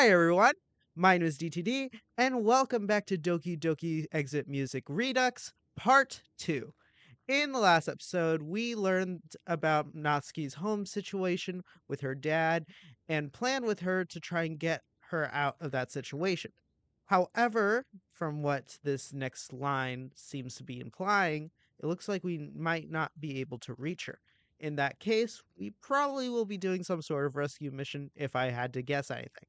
Hi everyone, my name is DTD, and welcome back to Doki Doki Exit Music Redux Part 2. In the last episode, we learned about Natsuki's home situation with her dad and planned with her to try and get her out of that situation. However, from what this next line seems to be implying, it looks like we might not be able to reach her. In that case, we probably will be doing some sort of rescue mission if I had to guess anything.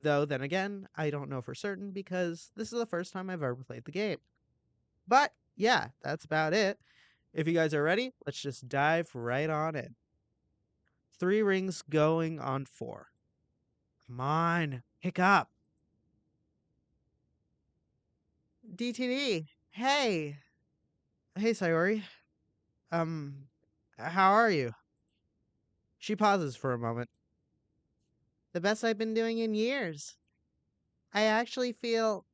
Though, then again, I don't know for certain because this is the first time I've ever played the game. But yeah, that's about it. If you guys are ready, let's just dive right on in. 3 rings going on 4. Come on, pick up. DTD, hey. Hey, Sayori. Um, how are you? She pauses for a moment. The best I've been doing in years. I actually feel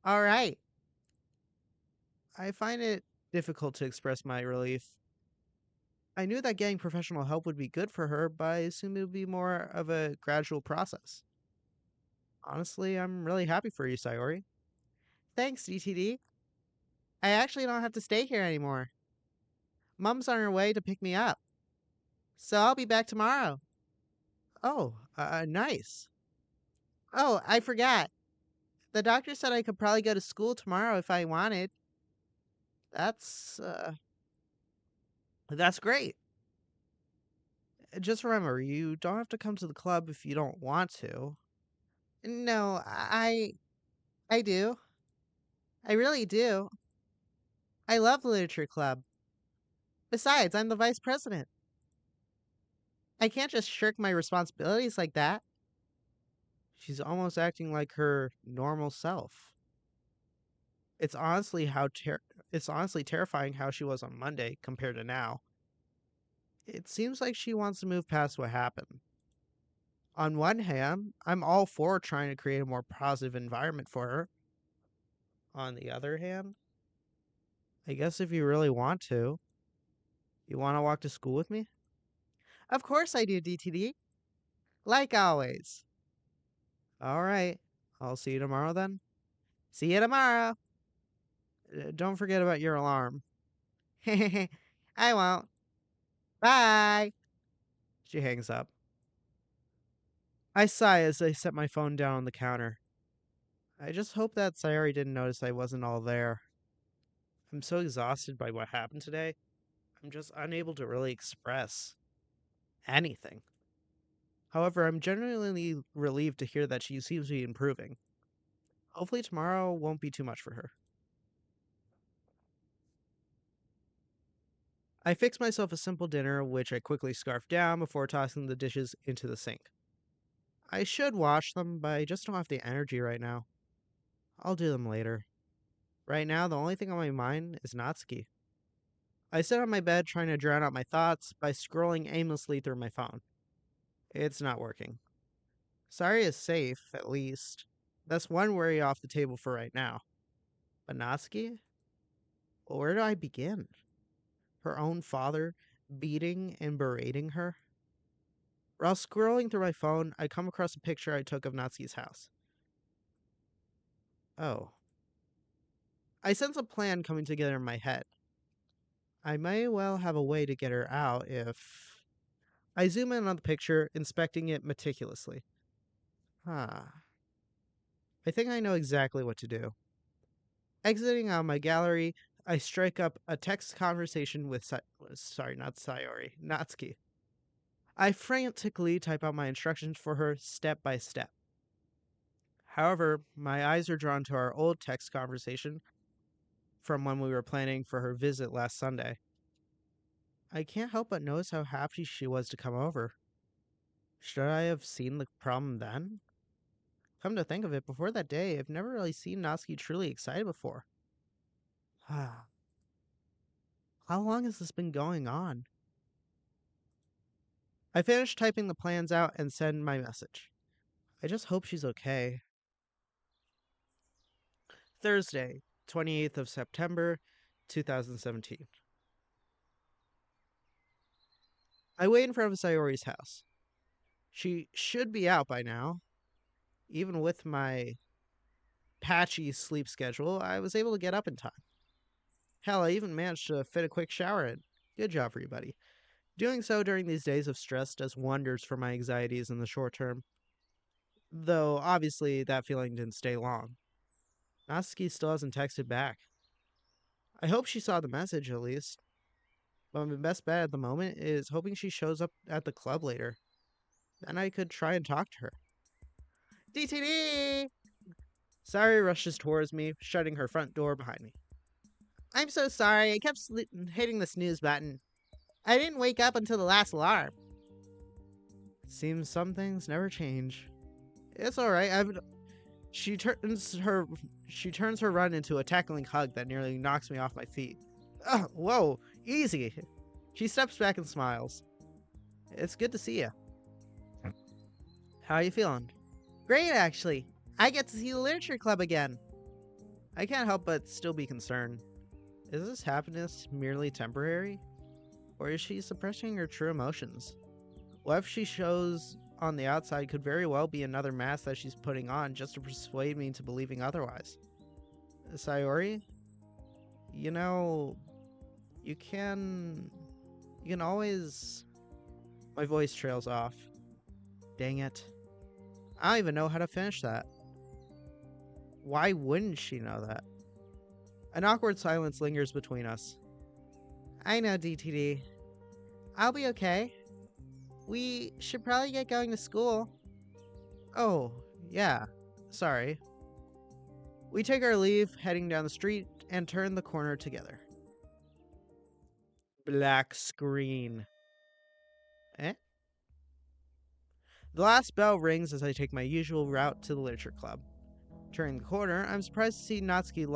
alright. I find it difficult to express my relief. I knew that getting professional help would be good for her, but I assumed it would be more of a gradual process. Honestly, I'm really happy for you, Sayori. Thanks, DTD. I actually don't have to stay here anymore. Mom's on her way to pick me up. So I'll be back tomorrow. Oh, nice. Oh, I forgot. The doctor said I could probably go to school tomorrow if I wanted. That's, that's great. Just remember, you don't have to come to the club if you don't want to. No, I do. I really do. I love the literature club. Besides, I'm the vice president. I can't just shirk my responsibilities like that. She's almost acting like her normal self. It's honestly it's honestly terrifying how she was on Monday compared to now. It seems like she wants to move past what happened. On one hand, I'm all for trying to create a more positive environment for her. On the other hand, I guess if you really want to, you want to walk to school with me? Of course I do, DTD. Like always. All right. I'll see you tomorrow then. See you tomorrow. Don't forget about your alarm. I won't. Bye. She hangs up. I sigh as I set my phone down on the counter. I just hope that Sayori didn't notice I wasn't all there. I'm so exhausted by what happened today. I'm just unable to really express anything. However, I'm genuinely relieved to hear that she seems to be improving. Hopefully tomorrow won't be too much for her. I fix myself a simple dinner, which I quickly scarf down before tossing the dishes into the sink. I should wash them, but I just don't have the energy right now. I'll do them later. Right now, the only thing on my mind is Natsuki. I sit on my bed trying to drown out my thoughts by scrolling aimlessly through my phone. It's not working. Sari is safe, at least. That's one worry off the table for right now. But Natsuki? Well, where do I begin? Her own father beating and berating her? While scrolling through my phone, I come across a picture I took of Natsuki's house. Oh. I sense a plan coming together in my head. I may well have a way to get her out if... I zoom in on the picture, inspecting it meticulously. I think I know exactly what to do. Exiting out of my gallery, I strike up a text conversation with not Sayori, Natsuki. I frantically type out my instructions for her step by step. However, my eyes are drawn to our old text conversation from when we were planning for her visit last Sunday. I can't help but notice how happy she was to come over. Should I have seen the problem then? Come to think of it, before that day, I've never really seen Natsuki truly excited before. How long has this been going on? I finish typing the plans out and send my message. I just hope she's okay. Thursday, 28th of September, 2017. I wait in front of Sayori's house. She should be out by now. Even with my patchy sleep schedule, I was able to get up in time. Hell, I even managed to fit a quick shower in. Good job for you, buddy. Doing so during these days of stress does wonders for my anxieties in the short term. Though, obviously, that feeling didn't stay long. Natsuki still hasn't texted back. I hope she saw the message, at least. But my best bet at the moment is hoping she shows up at the club later. Then I could try and talk to her. DTD! Sari rushes towards me, shutting her front door behind me. I'm so sorry. I kept hitting the snooze button. I didn't wake up until the last alarm. Seems some things never change. It's all right. She turns her run into a tackling hug that nearly knocks me off my feet. Oh, whoa, easy. She steps back and smiles. It's good to see you. How are you feeling? Great, actually. I get to see the literature club again. I can't help but still be concerned. Is this happiness merely temporary? Or is she suppressing her true emotions? What if she shows on the outside could very well be another mask that she's putting on just to persuade me into believing otherwise? Sayori? You know, you can always... My voice trails off. Dang it. I don't even know how to finish that. Why wouldn't she know that? An awkward silence lingers between us. I know, DTD. I'll be okay. We should probably get going to school. Oh, yeah. Sorry. We take our leave, heading down the street, and turn the corner together. Black screen. Eh? The last bell rings as I take my usual route to the literature club. Turning the corner, I'm surprised to see Natsuki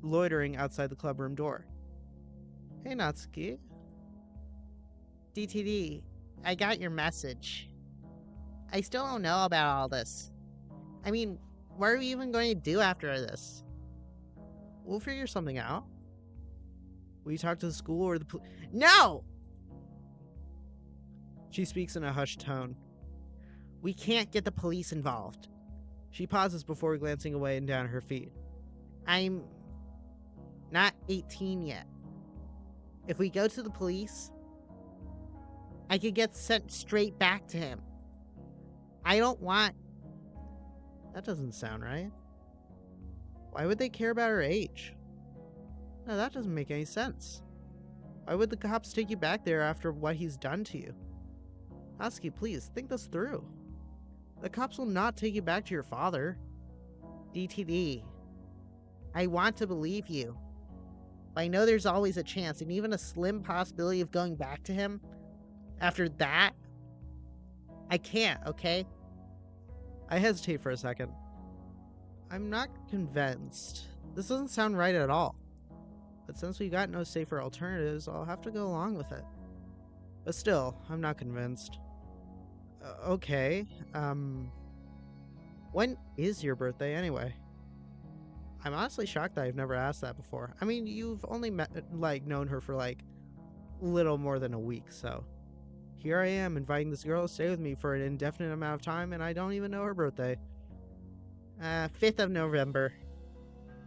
loitering outside the clubroom door. Hey, Natsuki. DTD, I got your message. I still don't know about all this. I mean, what are we even going to do after this? We'll figure something out. Will you talk to the school or the police? No! She speaks in a hushed tone. We can't get the police involved. She pauses before glancing away and down at her feet. I'm not 18 yet. If we go to the police, I could get sent straight back to him. I don't want... That doesn't sound right. Why would they care about her age? No, that doesn't make any sense. Why would the cops take you back there after what he's done to you? Natsuki, please, think this through. The cops will not take you back to your father. DTD. I want to believe you. But I know there's always a chance, and even a slim possibility of going back to him after that. I can't, okay? I hesitate for a second. I'm not convinced. This doesn't sound right at all. But since we got no safer alternatives, I'll have to go along with it. But still, I'm not convinced. Okay, when is your birthday anyway? I'm honestly shocked that I've never asked that before. I mean, you've only known her for little more than a week, so. Here I am inviting this girl to stay with me for an indefinite amount of time, and I don't even know her birthday. 5th of November.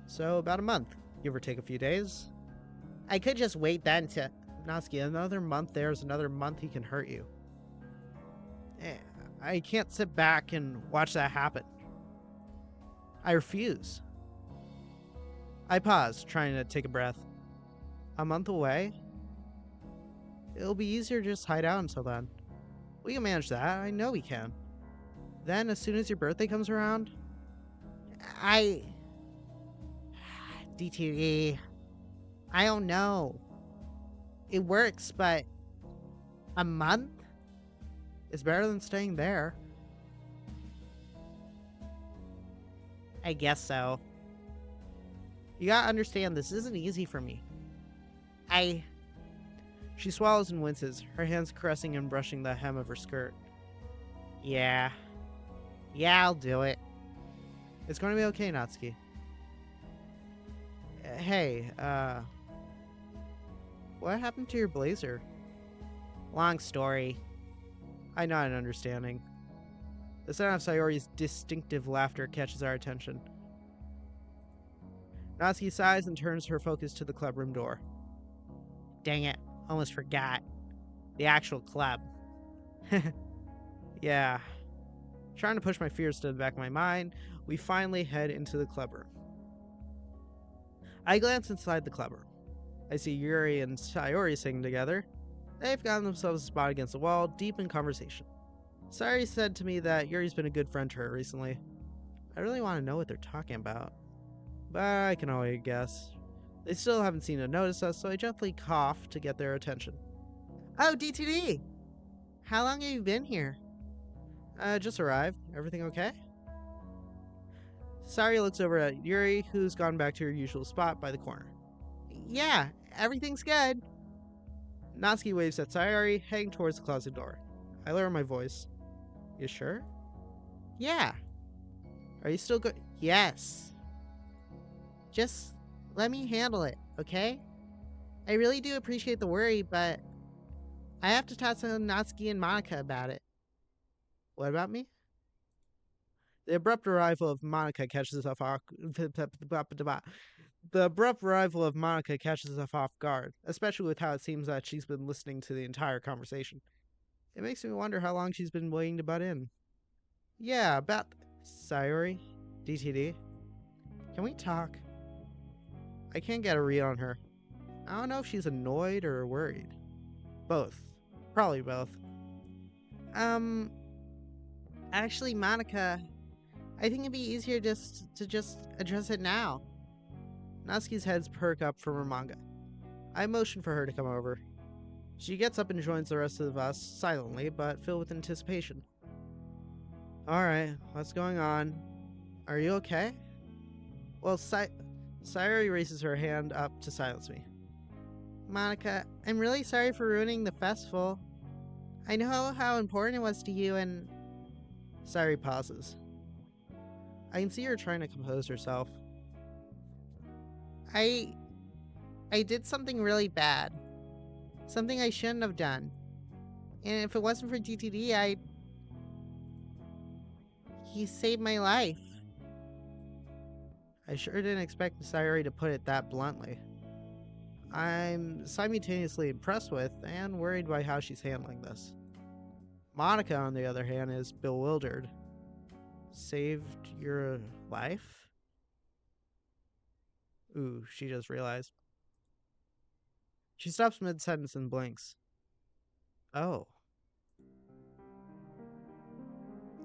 So about a month, give or take a few days. I could just wait then to... Natsuki, another month there's another month he can hurt you. I can't sit back and watch that happen. I refuse. I pause, trying to take a breath. A month away? It'll be easier to just hide out until then. We can manage that. I know we can. Then, as soon as your birthday comes around... DTE... I don't know. It works, but... A month? Is better than staying there. I guess so. You gotta understand, this isn't easy for me. She swallows and winces, her hands caressing and brushing the hem of her skirt. Yeah. Yeah, I'll do it. It's going to be okay, Natsuki. Hey, what happened to your blazer? Long story. I nod in understanding. The sound of Sayori's distinctive laughter catches our attention. Natsuki sighs and turns her focus to the clubroom door. Dang it, almost forgot. The actual club. Yeah. Trying to push my fears to the back of my mind, we finally head into the clubroom. I glance inside the clubroom. I see Yuri and Sayori singing together. They've gotten themselves a spot against the wall, deep in conversation. Sayori said to me that Yuri's been a good friend to her recently. I really want to know what they're talking about, but I can only guess. They still haven't seemed to notice us, so I gently cough to get their attention. Oh, DTD! How long have you been here? Just arrived. Everything okay? Sayori looks over at Yuri, who's gone back to her usual spot by the corner. Yeah, everything's good. Natsuki waves at Sayori, heading towards the closet door. I lower my voice. You sure? Yeah. Are you still good? Yes. Just let me handle it, okay? I really do appreciate the worry, but I have to talk to Natsuki and Monica about it. What about me? The abrupt arrival of Monica catches us off. The abrupt arrival of Monica catches us off guard, especially with how it seems that she's been listening to the entire conversation. It makes me wonder how long she's been waiting to butt in. Yeah, about Sayori, DTD. Can we talk? I can't get a read on her. I don't know if she's annoyed or worried. Both. Probably both. Actually, Monica, I think it'd be easier to address it now. Natsuki's heads perk up from her manga. I motion for her to come over. She gets up and joins the rest of us, silently, but filled with anticipation. Alright, what's going on? Are you okay? Well, Sayori raises her hand up to silence me. Monica, I'm really sorry for ruining the festival. I know how important it was to you and... Sayori pauses. I can see her trying to compose herself. I did something really bad. Something I shouldn't have done. And if it wasn't for GTD, he saved my life. I sure didn't expect Sayori to put it that bluntly. I'm simultaneously impressed with and worried by how she's handling this. Monica, on the other hand, is bewildered. Saved your life? Ooh, she just realized. She stops mid-sentence and blinks. Oh.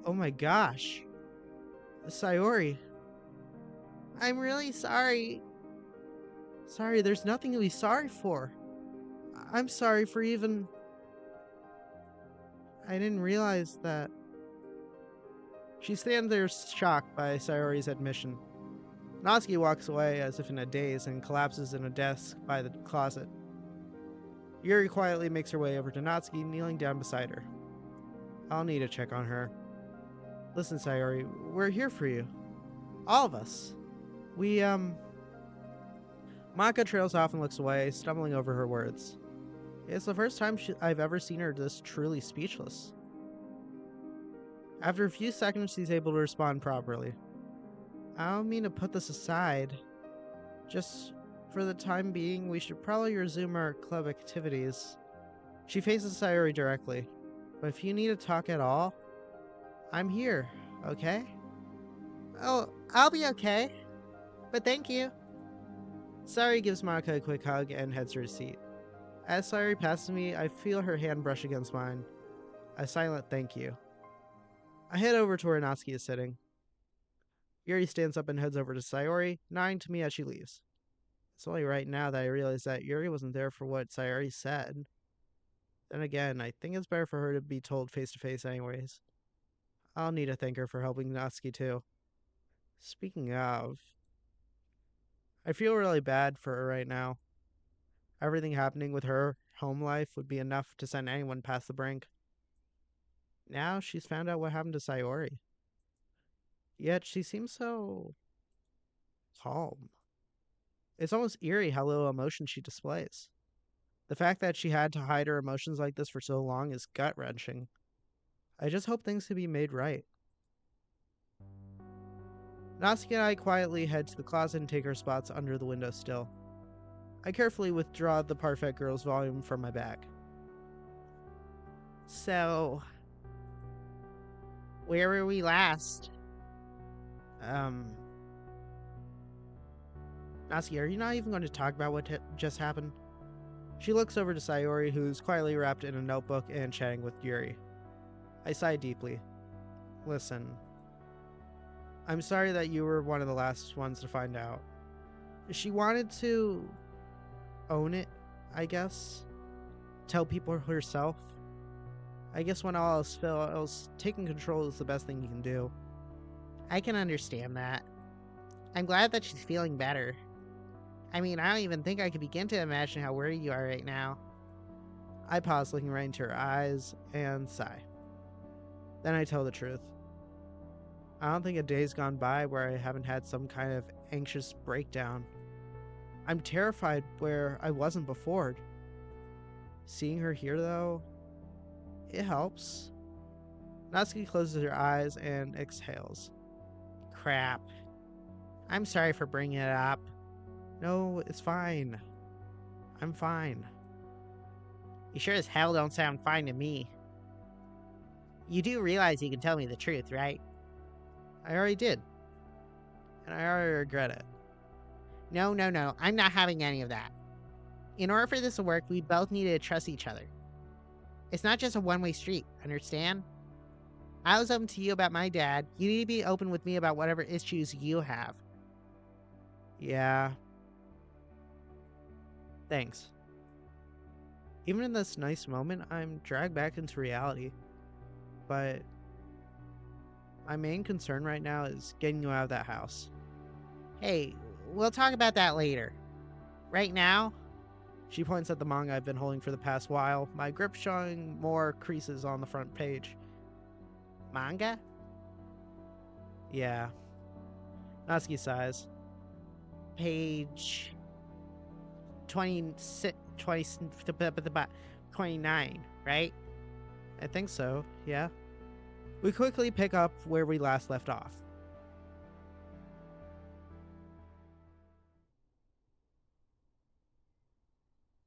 Oh my gosh. Sayori. I'm really sorry. Sorry, there's nothing to be sorry for. I'm sorry for even... I didn't realize that... She stands there shocked by Sayori's admission. Natsuki walks away as if in a daze and collapses in a desk by the closet. Yuri quietly makes her way over to Natsuki, kneeling down beside her. I'll need to check on her. Listen, Sayori, we're here for you. All of us. Maka trails off and looks away, stumbling over her words. It's the first time I've ever seen her this truly speechless. After a few seconds, she's able to respond properly. I don't mean to put this aside. Just for the time being, we should probably resume our club activities. She faces Sayori directly. But if you need to talk at all, I'm here, okay? Oh, I'll be okay. But thank you. Sayori gives Monica a quick hug and heads to her seat. As Sayori passes me, I feel her hand brush against mine. A silent thank you. I head over to where Natsuki is sitting. Yuri stands up and heads over to Sayori, nodding to me as she leaves. It's only right now that I realize that Yuri wasn't there for what Sayori said. Then again, I think it's better for her to be told face to face anyways. I'll need to thank her for helping Natsuki too. Speaking of, I feel really bad for her right now. Everything happening with her home life would be enough to send anyone past the brink. Now she's found out what happened to Sayori. Yet she seems so calm. It's almost eerie how little emotion she displays. The fact that she had to hide her emotions like this for so long is gut-wrenching. I just hope things can be made right. Natsuki and I quietly head to the closet and take our spots under the windowsill. I carefully withdraw the Parfait Girls volume from my bag. So, where were we last? Natsuki, are you not even going to talk about what just happened? She looks over to Sayori, who's quietly wrapped in a notebook and chatting with Yuri. I sigh deeply. Listen, I'm sorry that you were one of the last ones to find out. She wanted to own it, I guess. Tell people herself. I guess when all else fails, taking control is the best thing you can do. I can understand that. I'm glad that she's feeling better. I mean, I don't even think I could begin to imagine how worried you are right now. I pause, looking right into her eyes, and sigh. Then I tell the truth. I don't think a day's gone by where I haven't had some kind of anxious breakdown. I'm terrified where I wasn't before. Seeing her here, though, it helps. Natsuki closes her eyes and exhales. Crap. I'm sorry for bringing it up. No, it's fine. I'm fine. You sure as hell don't sound fine to me. You do realize you can tell me the truth, right? I already did. And I already regret it. No. I'm not having any of that. In order for this to work, we both need to trust each other. It's not just a one-way street, understand? I was open to you about my dad. You need to be open with me about whatever issues you have. Yeah. Thanks. Even in this nice moment, I'm dragged back into reality. But my main concern right now is getting you out of that house. Hey, we'll talk about that later. Right now? She points at the manga I've been holding for the past while, my grip showing more creases on the front page. Manga? Yeah. Natsuki sighs. Page 26, 29, right? I think so, yeah. We quickly pick up where we last left off.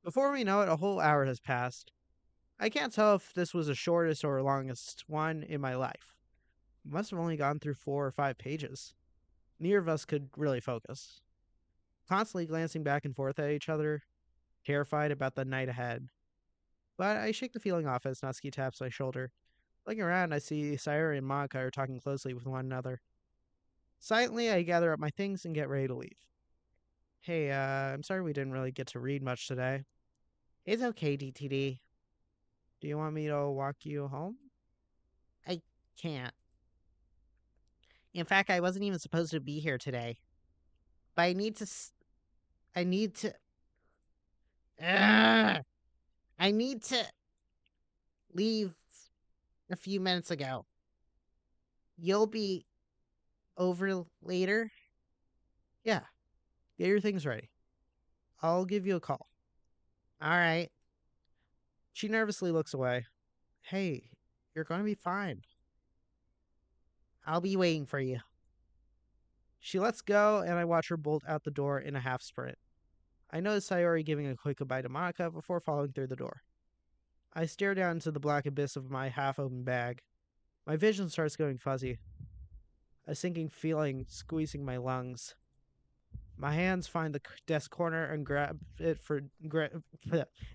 Before we know it, a whole hour has passed. I can't tell if this was the shortest or longest one in my life. Must have only gone through 4 or 5 pages. Neither of us could really focus. Constantly glancing back and forth at each other, terrified about the night ahead. But I shake the feeling off as Natsuki taps my shoulder. Looking around, I see Sayori and Monika are talking closely with one another. Silently, I gather up my things and get ready to leave. Hey, I'm sorry we didn't really get to read much today. It's okay, DTD. Do you want me to walk you home? I can't. In fact, I wasn't even supposed to be here today. But I need to. I need to. Ugh! I need to leave a few minutes ago. You'll be over later? Yeah. Get your things ready. I'll give you a call. All right. She nervously looks away. Hey, you're going to be fine. I'll be waiting for you. She lets go, and I watch her bolt out the door in a half sprint. I notice Sayori giving a quick goodbye to Monika before following through the door. I stare down into the black abyss of my half-open bag. My vision starts going fuzzy. A sinking feeling squeezing my lungs. My hands find the desk corner and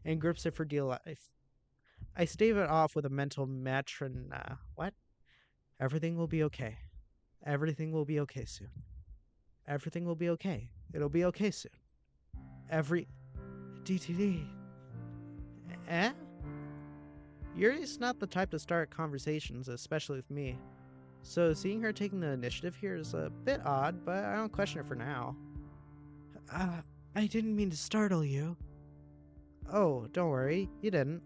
and grips it for dear life. I stave it off with a mental metron. What? Everything will be okay. Everything will be okay soon. Everything will be okay. It'll be okay soon. DTD. Eh? Yuri's not the type to start conversations, especially with me. So seeing her taking the initiative here is a bit odd, but I don't question it for now. I didn't mean to startle you. Oh, don't worry, you didn't.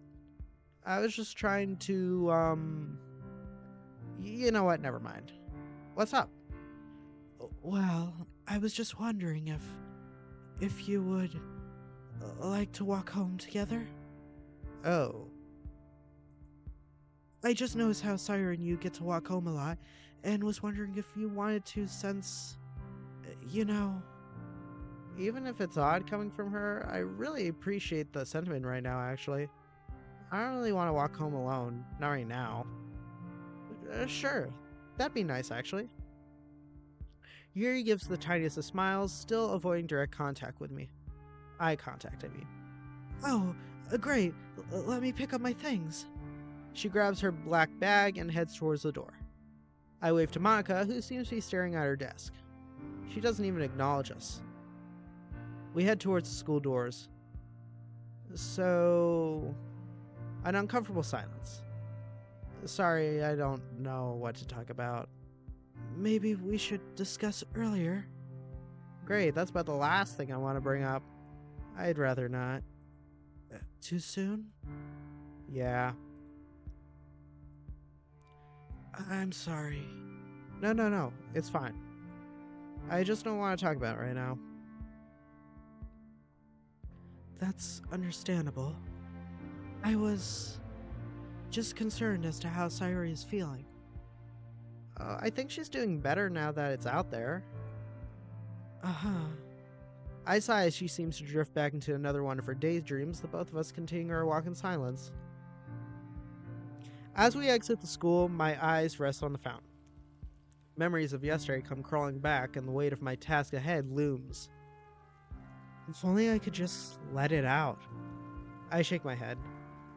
I was just trying to, you know what, never mind. What's up? Well, I was just wondering if you would like to walk home together? Oh. I just noticed how Sire and you get to walk home a lot, and was wondering if you wanted to since You know, even if it's odd coming from her, I really appreciate the sentiment right now, actually. I don't really want to walk home alone. Not right now. Sure. That'd be nice, actually. Yuri gives the tiniest of smiles, still avoiding direct contact with me. Eye contact, I mean. Oh, great. Let me pick up my things. She grabs her black bag and heads towards the door. I wave to Monica, who seems to be staring at her desk. She doesn't even acknowledge us. We head towards the school doors. So, an uncomfortable silence. Sorry, I don't know what to talk about. Maybe we should discuss earlier. Great, that's about the last thing I want to bring up. I'd rather not. Too soon? Yeah. I'm sorry. No. It's fine. I just don't want to talk about it right now. That's understandable. I was just concerned as to how Sayori is feeling. I think she's doing better now that it's out there. Uh-huh. I sigh as she seems to drift back into another one of her daydreams, the both of us continue our walk in silence. As we exit the school, my eyes rest on the fountain. Memories of yesterday come crawling back, and the weight of my task ahead looms. If only I could just let it out. I shake my head.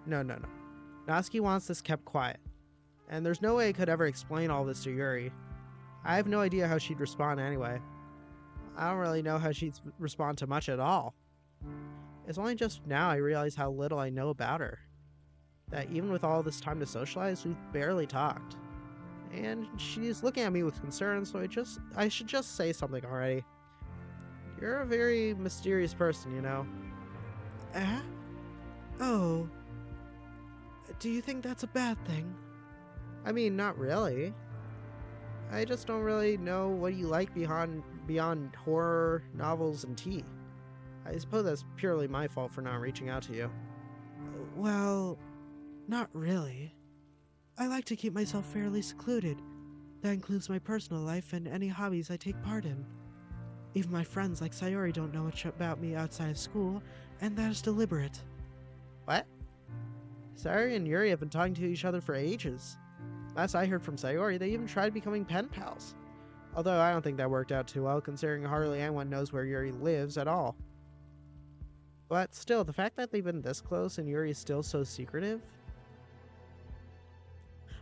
No. Natsuki wants this kept quiet, and there's no way I could ever explain all this to Yuri. I have no idea how she'd respond anyway. I don't really know how she'd respond to much at all. It's only just now I realize how little I know about her. That even with all this time to socialize, we've barely talked. And she's looking at me with concern, so I should just say something already. You're a very mysterious person, you know. Oh. Do you think that's a bad thing? I mean, not really. I just don't really know what you like beyond horror, novels, and tea. I suppose that's purely my fault for not reaching out to you. Well, not really. I like to keep myself fairly secluded. That includes my personal life and any hobbies I take part in. Even my friends like Sayori don't know much about me outside of school, and that is deliberate. What? Sayori and Yuri have been talking to each other for ages. Last I heard from Sayori, they even tried becoming pen pals. Although I don't think that worked out too well, considering hardly anyone knows where Yuri lives at all. But still, the fact that they've been this close and Yuri is still so secretive.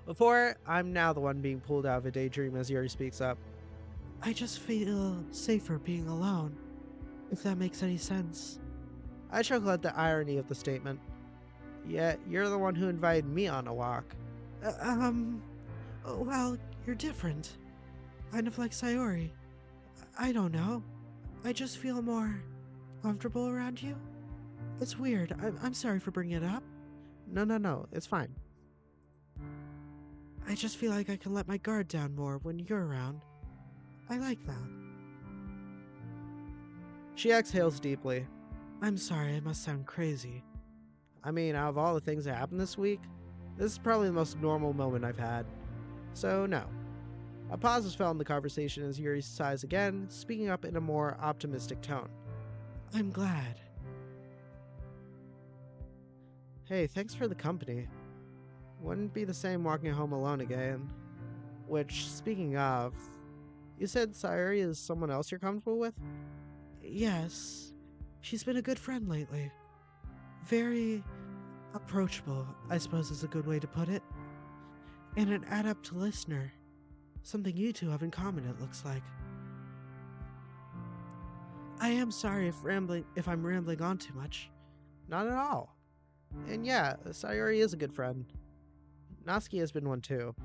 Before, I'm now the one being pulled out of a daydream as Yuri speaks up. I just feel safer being alone, if that makes any sense. I chuckle at the irony of the statement. Yet, you're the one who invited me on a walk. Well, you're different. Kind of like Sayori. I don't know. I just feel more comfortable around you. It's weird. I'm sorry for bringing it up. No. It's fine. I just feel like I can let my guard down more when you're around. I like that. She exhales deeply. I'm sorry, I must sound crazy. I mean, out of all the things that happened this week, this is probably the most normal moment I've had. So, no. A pause is felt in the conversation as Yuri sighs again, speaking up in a more optimistic tone. I'm glad. Hey, thanks for the company. Wouldn't be the same walking home alone again. Which, speaking of, you said Sayori is someone else you're comfortable with? Yes. She's been a good friend lately. Very approachable, I suppose is a good way to put it. And an adept listener. Something you two have in common, it looks like. I am sorry if I'm rambling on too much. Not at all. And yeah, Sayori is a good friend. Natsuki has been one too.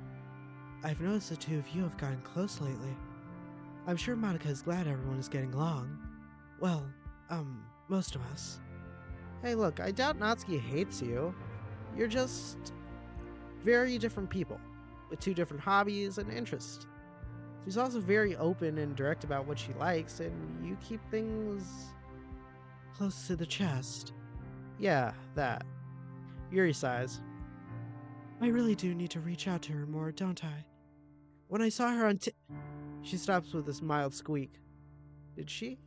I've noticed the two of you have gotten close lately. I'm sure Monica is glad everyone is getting along. Well, most of us. Hey look, I doubt Natsuki hates you. You're just very different people, with two different hobbies and interests. She's also very open and direct about what she likes, and you keep things close to the chest. Yeah, that. Yuri sighs. I really do need to reach out to her more, don't I? When I saw her on She stops with this mild squeak. Did she?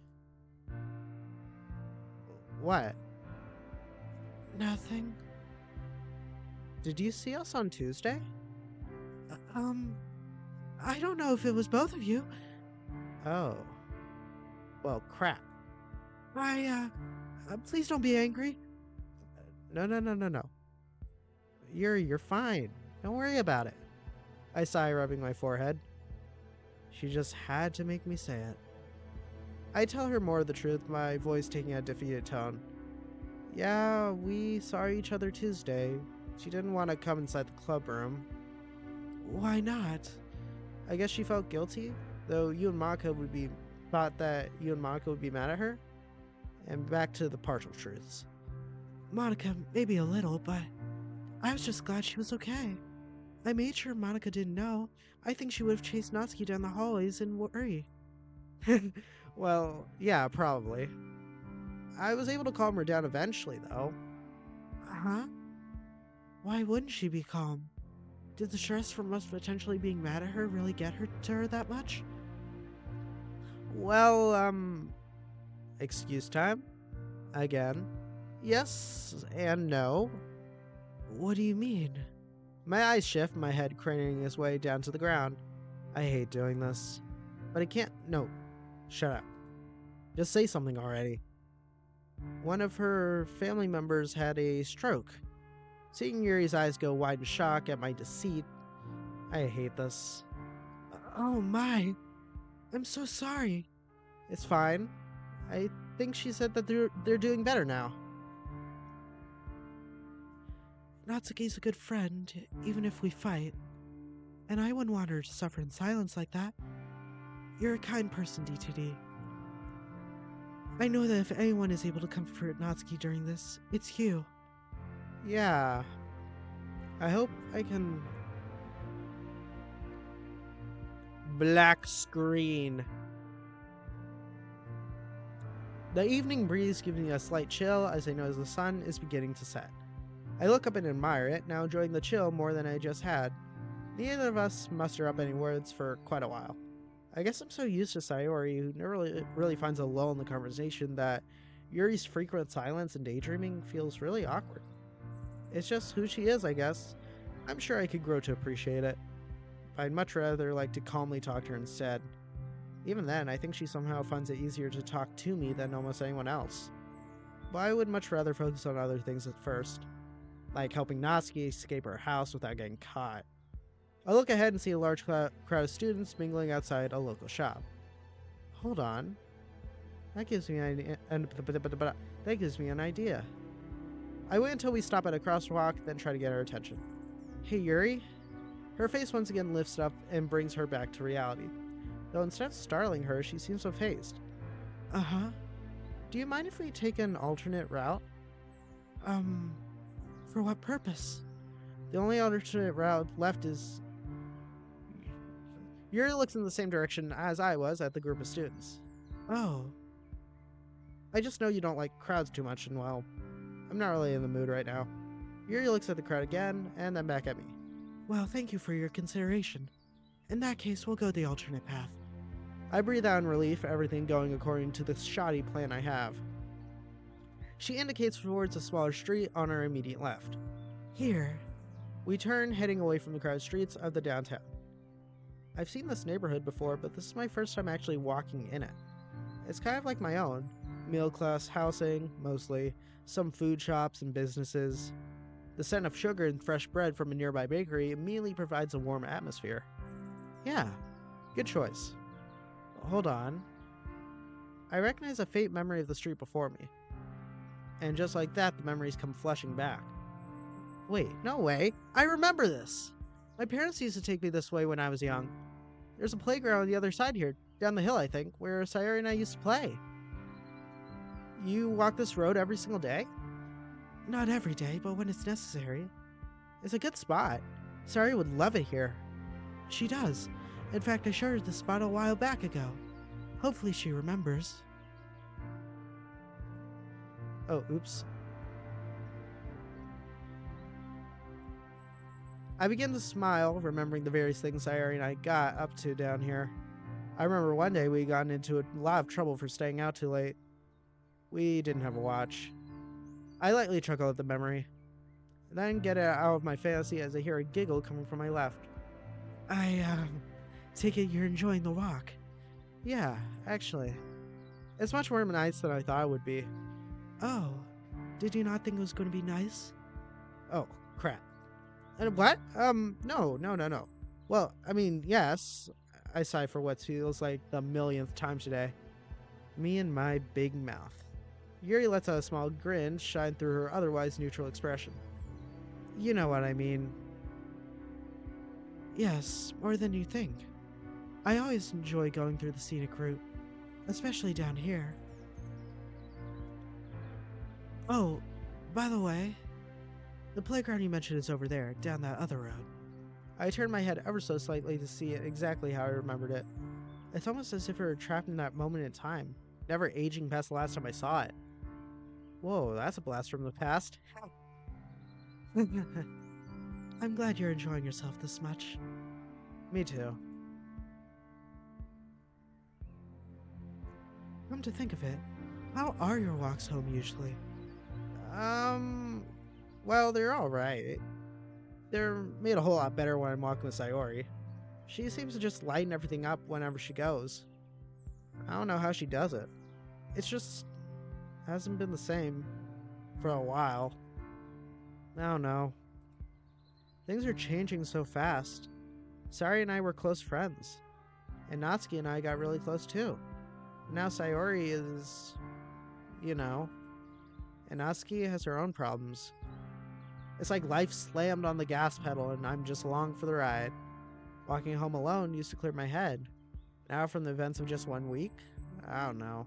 What? Nothing. Did you see us on Tuesday? Um, I don't know if it was both of you. Oh. Well, crap. Please don't be angry. No. You're fine. Don't worry about it. I sigh, rubbing my forehead. She just had to make me say it. I tell her more of the truth, my voice taking a defeated tone. Yeah, we saw each other Tuesday. She didn't want to come inside the club room. Why not? I guess she felt guilty, though you and Mako thought that you and Mako would be mad at her. And back to the partial truths. Monica, maybe a little, but I was just glad she was okay. I made sure Monica didn't know. I think she would have chased Natsuki down the hallways in worry. Well, yeah, probably. I was able to calm her down eventually, though. Huh? Why wouldn't she be calm? Did the stress from us potentially being mad at her really get her to her that much? Well, excuse time? Again. Yes and no. What do you mean? My eyes shift, my head craning its way down to the ground. I hate doing this. But I can't. No. Shut up. Just say something already. One of her family members had a stroke. Seeing Yuri's eyes go wide in shock at my deceit, I hate this. Oh my. I'm so sorry. It's fine. I think she said that they're doing better now. Natsuki's a good friend, even if we fight. And I wouldn't want her to suffer in silence like that. You're a kind person, DTD. I know that if anyone is able to comfort Natsuki during this, it's you. Yeah. I hope I can... Black screen. The evening breeze gives me a slight chill as I notice the sun is beginning to set. I look up and admire it, now enjoying the chill more than I just had. Neither of us muster up any words for quite a while. I guess I'm so used to Sayori, who never really finds a lull in the conversation, that Yuri's frequent silence and daydreaming feels really awkward. It's just who she is, I guess. I'm sure I could grow to appreciate it. I'd much rather like to calmly talk to her instead. Even then, I think she somehow finds it easier to talk to me than almost anyone else. But I would much rather focus on other things at first, like helping Natsuki escape her house without getting caught. I look ahead and see a large crowd of students mingling outside a local shop. Hold on. That gives me an idea. I wait until we stop at a crosswalk, then try to get her attention. Hey, Yuri? Her face once again lifts up and brings her back to reality. Though instead of startling her, she seems so phased. Uh-huh. Do you mind if we take an alternate route? For what purpose? The only alternate route left is... Yuri looks in the same direction as I was at the group of students. Oh. I just know you don't like crowds too much, and well, I'm not really in the mood right now. Yuri looks at the crowd again, and then back at me. Well, thank you for your consideration. In that case, we'll go the alternate path. I breathe out in relief, everything going according to the shoddy plan I have. She indicates towards a smaller street on our immediate left. Here. We turn, heading away from the crowded streets of the downtown. I've seen this neighborhood before, but this is my first time actually walking in it. It's kind of like my own. Middle-class housing, mostly, some food shops and businesses. The scent of sugar and fresh bread from a nearby bakery immediately provides a warm atmosphere. Yeah, good choice. Hold on. I recognize a faint memory of the street before me. And just like that, the memories come flushing back. Wait, no way. I remember this. My parents used to take me this way when I was young. There's a playground on the other side here, down the hill I think, where Sayori and I used to play. You walk this road every single day? Not every day, but when it's necessary. It's a good spot. Sayori would love it here. She does. In fact, I showed her the spot a while back ago. Hopefully she remembers. Oh, oops. I begin to smile, remembering the various things Sayori and I got up to down here. I remember one day we got into a lot of trouble for staying out too late. We didn't have a watch. I lightly chuckle at the memory, then get it out of my fantasy as I hear a giggle coming from my left. I, take it you're enjoying the walk. Yeah, actually. It's much more nice than I thought it would be. Oh, did you not think it was going to be nice? Oh, crap. And what? No. Well, I mean, yes. I sigh for what feels like the millionth time today. Me and my big mouth. Yuri lets out a small grin shine through her otherwise neutral expression. You know what I mean. Yes, more than you think. I always enjoy going through the scenic route, especially down here. Oh, by the way, the playground you mentioned is over there, down that other road. I turned my head ever so slightly to see it exactly how I remembered it. It's almost as if we were trapped in that moment in time, never aging past the last time I saw it. Whoa, that's a blast from the past. I'm glad you're enjoying yourself this much. Me too. Come to think of it, how are your walks home usually? Well, they're alright. They're made a whole lot better when I'm walking with Sayori. She seems to just lighten everything up whenever she goes. I don't know how she does it. It's just hasn't been the same for a while. I don't know. Things are changing so fast. Sayori and I were close friends. And Natsuki and I got really close too. Now Sayori is, you know, and Natsuki has her own problems. It's like life slammed on the gas pedal and I'm just along for the ride. Walking home alone used to clear my head. Now from the events of just 1 week, I don't know.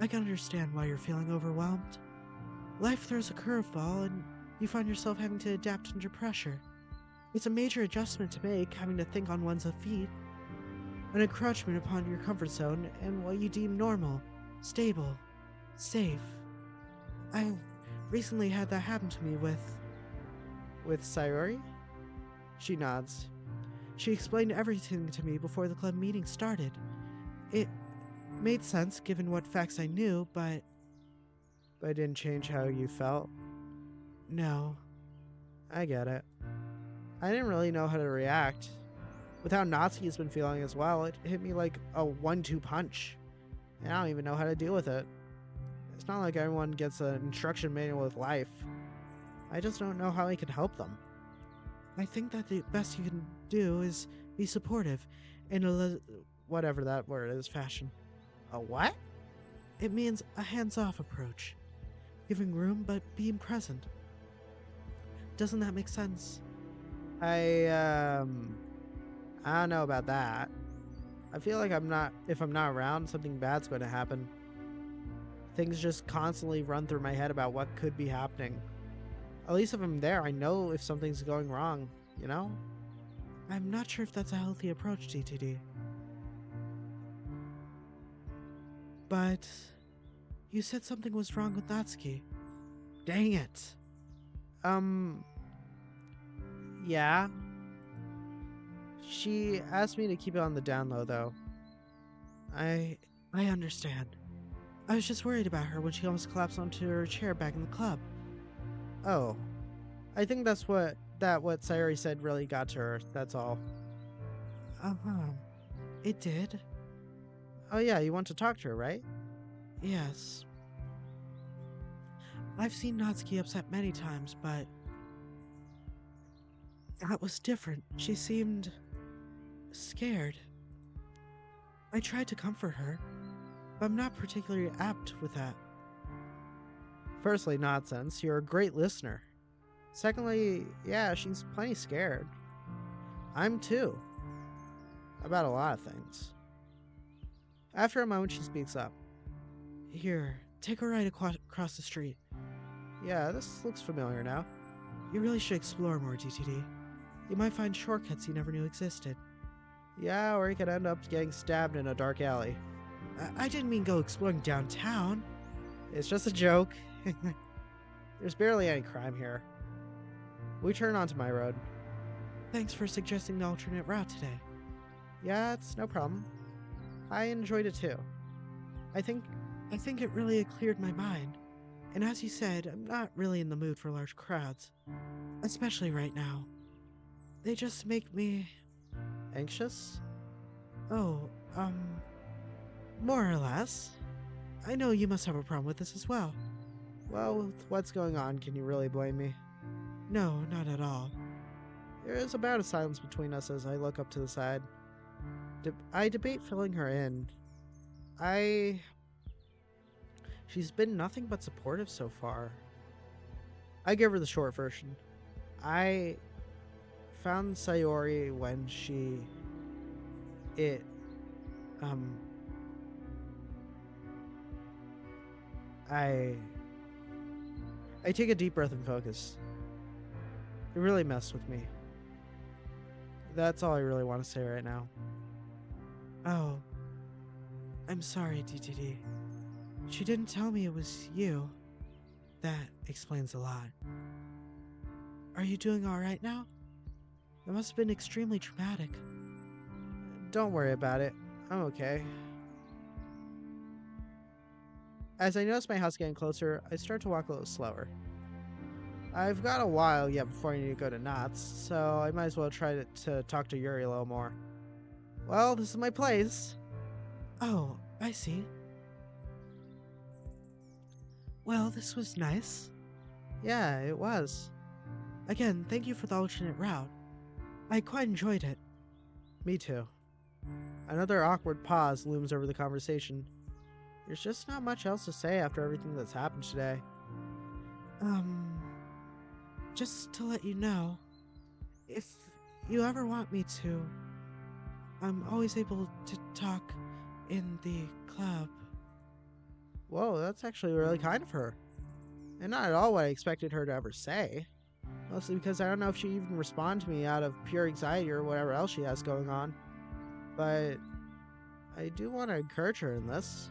I can understand why you're feeling overwhelmed. Life throws a curveball and you find yourself having to adapt under pressure. It's a major adjustment to make, having to think on one's feet. An encroachment upon your comfort zone and what you deem normal, stable, safe. I recently had that happen to me With Sayori? She nods. She explained everything to me before the club meeting started. It made sense given what facts I knew, but But it didn't change how you felt. no. I get it. I didn't really know how to react. With how Natsuki's been feeling as well, it hit me like a 1-2 punch. And I don't even know how to deal with it. It's not like everyone gets an instruction manual with life. I just don't know how I can help them. I think that the best you can do is be supportive in Whatever that word is, fashion. A what? It means a hands-off approach, giving room but being present. Doesn't that make sense? I don't know about that. I feel like if I'm not around, something bad's going to happen. Things just constantly run through my head about what could be happening. At least if I'm there, I know if something's going wrong, you know? I'm not sure if that's a healthy approach, DTD. But you said something was wrong with Natsuki. Dang it. Yeah. She asked me to keep it on the down low, though. I understand. I was just worried about her when she almost collapsed onto her chair back in the club. Oh. I think that's what Sayori said really got to her, that's all. Uh-huh. It did? Oh yeah, you want to talk to her, right? Yes. I've seen Natsuki upset many times, but that was different. She seemed scared. I tried to comfort her, but I'm not particularly apt with that. Firstly, nonsense, you're a great listener. Secondly, yeah, she's plenty scared. I'm too. About a lot of things. After a moment, she speaks up. Here, take a ride across the street. Yeah, this looks familiar now. You really should explore more, DTD. You might find shortcuts you never knew existed. Yeah, or you could end up getting stabbed in a dark alley. I didn't mean go exploring downtown. It's just a joke. There's barely any crime here. We turn onto my road. Thanks for suggesting the alternate route today. Yeah, it's no problem. I enjoyed it too. I think I think it really cleared my mind. And as you said, I'm not really in the mood for large crowds, especially right now. They just make me Anxious? oh, more or less. I know you must have a problem with this as well. Well, with what's going on, can you really blame me? No, not at all. There is about a silence between us as I look up to the side. I debate filling her in. I. She's been nothing but supportive so far. I give her the short version. I found Sayori when she. It. Um. I. I take a deep breath and focus. It really messed with me. That's all I really want to say right now. Oh, I'm sorry, DTD. She didn't tell me it was you. That explains a lot. Are you doing alright now? It must have been extremely traumatic. Don't worry about it. I'm okay. As I notice my house getting closer, I start to walk a little slower. I've got a while yet before I need to go to Knott's, so I might as well try to talk to Yuri a little more. Well, this is my place. Oh, I see. Well, this was nice. Yeah, it was. Again, thank you for the alternate route. I quite enjoyed it. Me too. Another awkward pause looms over the conversation. There's just not much else to say after everything that's happened today. Um, just to let you know, if you ever want me to, I'm always able to talk in the club. Whoa, that's actually really kind of her. And not at all what I expected her to ever say. Mostly because I don't know if she'd even respond to me out of pure anxiety or whatever else she has going on. But I do want to encourage her in this.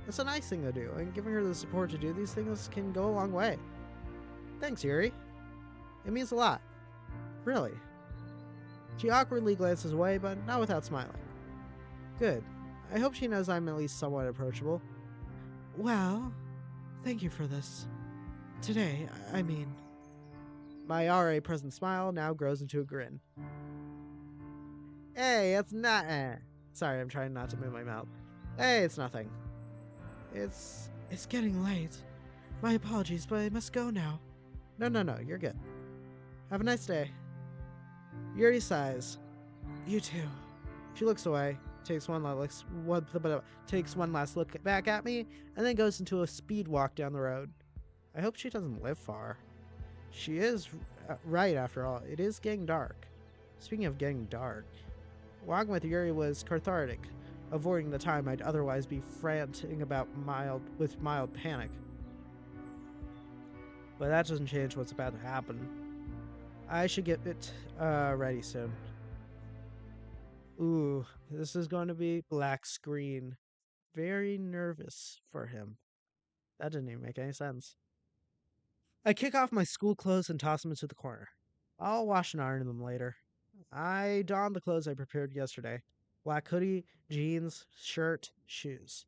It's a nice thing to do, and giving her the support to do these things can go a long way. Thanks, Yuri. It means a lot. Really. She awkwardly glances away, but not without smiling. Good. I hope she knows I'm at least somewhat approachable. Well, thank you for this. Today, I mean. My already present smile now grows into a grin. Hey, it's not. Sorry, I'm trying not to move my mouth. Hey, it's nothing. It's getting late. My apologies, but I must go now. No, you're good. Have a nice day. Yuri sighs. You too. She looks away, takes takes one last look back at me, and then goes into a speed walk down the road. I hope she doesn't live far. She is right, after all. It is getting dark. Speaking of getting dark, walking with Yuri was cathartic, avoiding the time I'd otherwise be frantic about mild panic. But that doesn't change what's about to happen. I should get it ready soon. Ooh, this is going to be black screen. Very nervous for him. That didn't even make any sense. I kick off my school clothes and toss them into the corner. I'll wash and iron them later. I don the clothes I prepared yesterday. Black hoodie, jeans, shirt, shoes.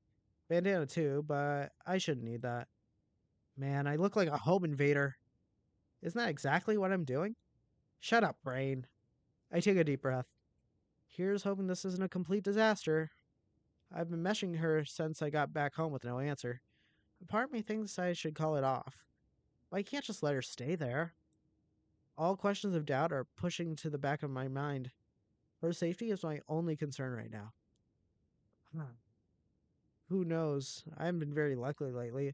Bandana too, but I shouldn't need that. Man, I look like a home invader. Isn't that exactly what I'm doing? Shut up, brain. I take a deep breath. Here's hoping this isn't a complete disaster. I've been meshing her since I got back home with no answer. Part of me thinks I should call it off. But I can't just let her stay there. All questions of doubt are pushing to the back of my mind. Her safety is my only concern right now. Who knows? I haven't been very lucky lately,